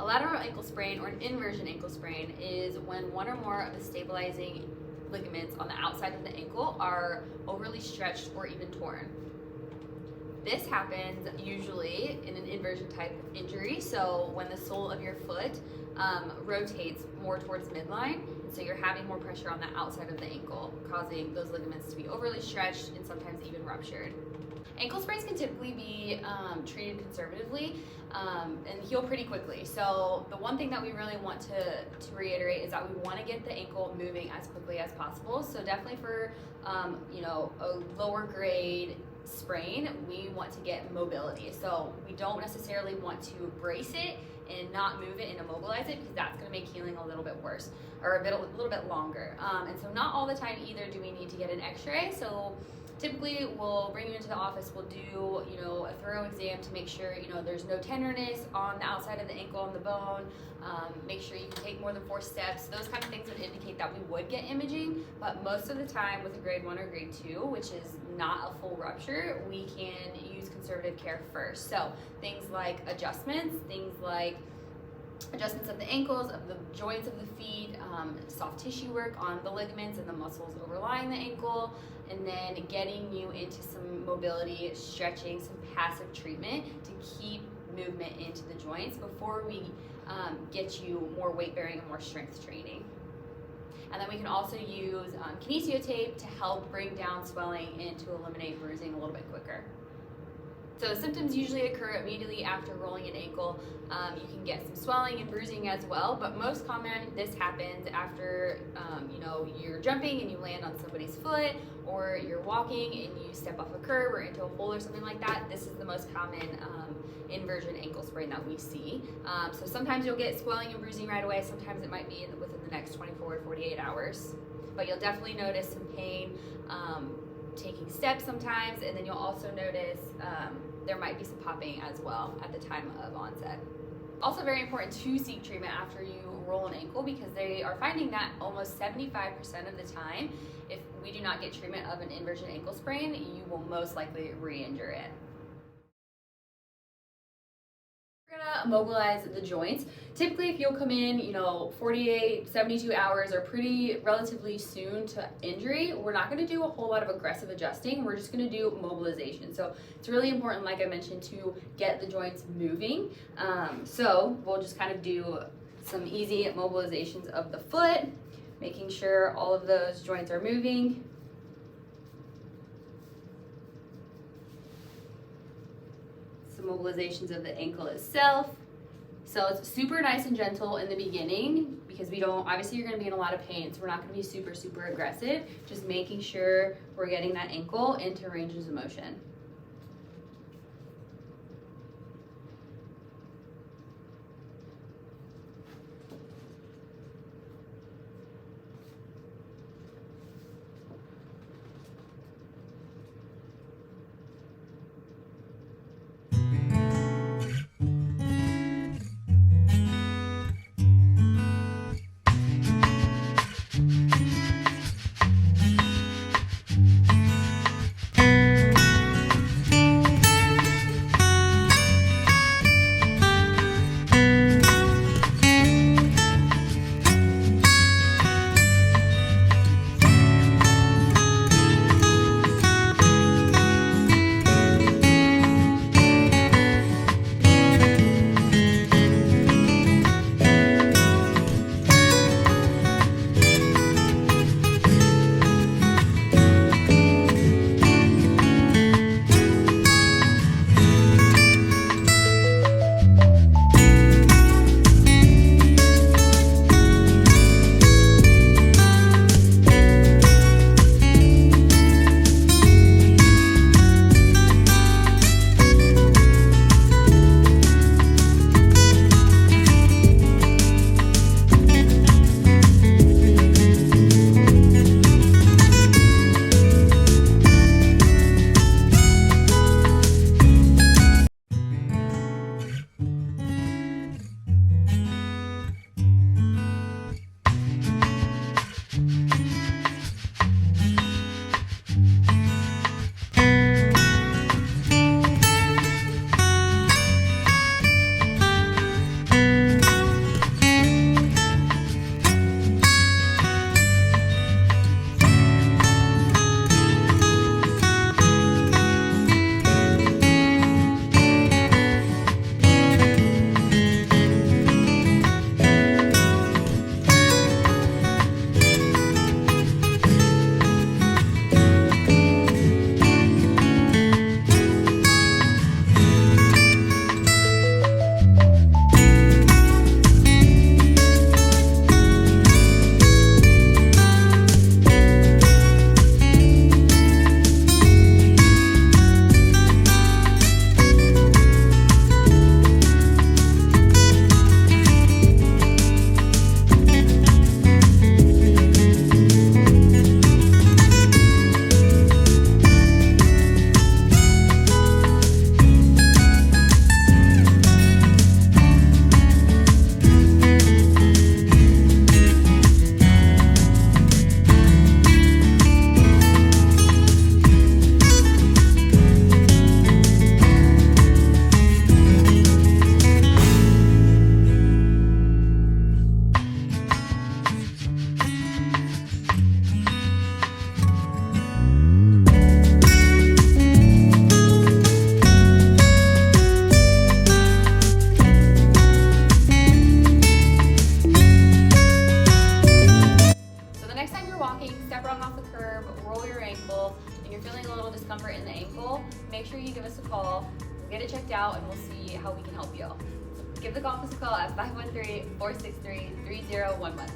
lateral ankle sprain, or an inversion ankle sprain, is when one or more of the stabilizing ligaments on the outside of the ankle are overly stretched or even torn. This happens usually in an inversion type of injury, so when the sole of your foot rotates more towards midline, and so you're having more pressure on the outside of the ankle, causing those ligaments to be overly stretched and sometimes even ruptured. Ankle sprains can typically be treated conservatively and heal pretty quickly. So the one thing that we really want to reiterate is that we want to get the ankle moving as quickly as possible. So definitely for a lower grade sprain, we want to get mobility. So we don't necessarily want to brace it and not move it and immobilize it, because that's going to make healing a little bit worse, or a little bit longer. And so not all the time either do we need to get an x-ray. So typically we'll bring you into the office, we'll do a thorough exam to make sure there's no tenderness on the outside of the ankle, on the bone, make sure you can take more than 4 steps. Those kind of things would indicate that we would get imaging, but most of the time with a grade 1 or grade 2, which is not a full rupture, we can use conservative care first. So things like adjustments of the ankles, of the joints of the feet, soft tissue work on the ligaments and the muscles overlying the ankle, and then getting you into some mobility, stretching, some passive treatment to keep movement into the joints before we get you more weight bearing and more strength training. And then we can also use kinesio tape to help bring down swelling and to eliminate bruising a little bit quicker. So symptoms usually occur immediately after rolling an ankle. You can get some swelling and bruising as well, but most common this happens after you're jumping and you land on somebody's foot, or you're walking and you step off a curb or into a hole or something like that. This is the most common inversion ankle sprain that we see. So sometimes you'll get swelling and bruising right away. Sometimes it might be within the next 24 to 48 hours, but you'll definitely notice some pain taking steps sometimes, and then you'll also notice there might be some popping as well at the time of onset. Also very important to seek treatment after you roll an ankle, because they are finding that almost 75% of the time, if we do not get treatment of an inversion ankle sprain, you will most likely re-injure it. We're gonna mobilize the joints. Typically, if you'll come in, 48, 72 hours or pretty relatively soon to injury, we're not gonna do a whole lot of aggressive adjusting. We're just gonna do mobilization. So it's really important, like I mentioned, to get the joints moving. So we'll just kind of do some easy mobilizations of the foot, making sure all of those joints are moving. Some mobilizations of the ankle itself. So it's super nice and gentle in the beginning, because obviously you're gonna be in a lot of pain, so we're not gonna be super, super aggressive, just making sure we're getting that ankle into ranges of motion. curve, roll your ankle, and you're feeling a little discomfort in the ankle, make sure you give us a call. We'll get it checked out and we'll see how we can help you. Give the office a call at 513-463-3011.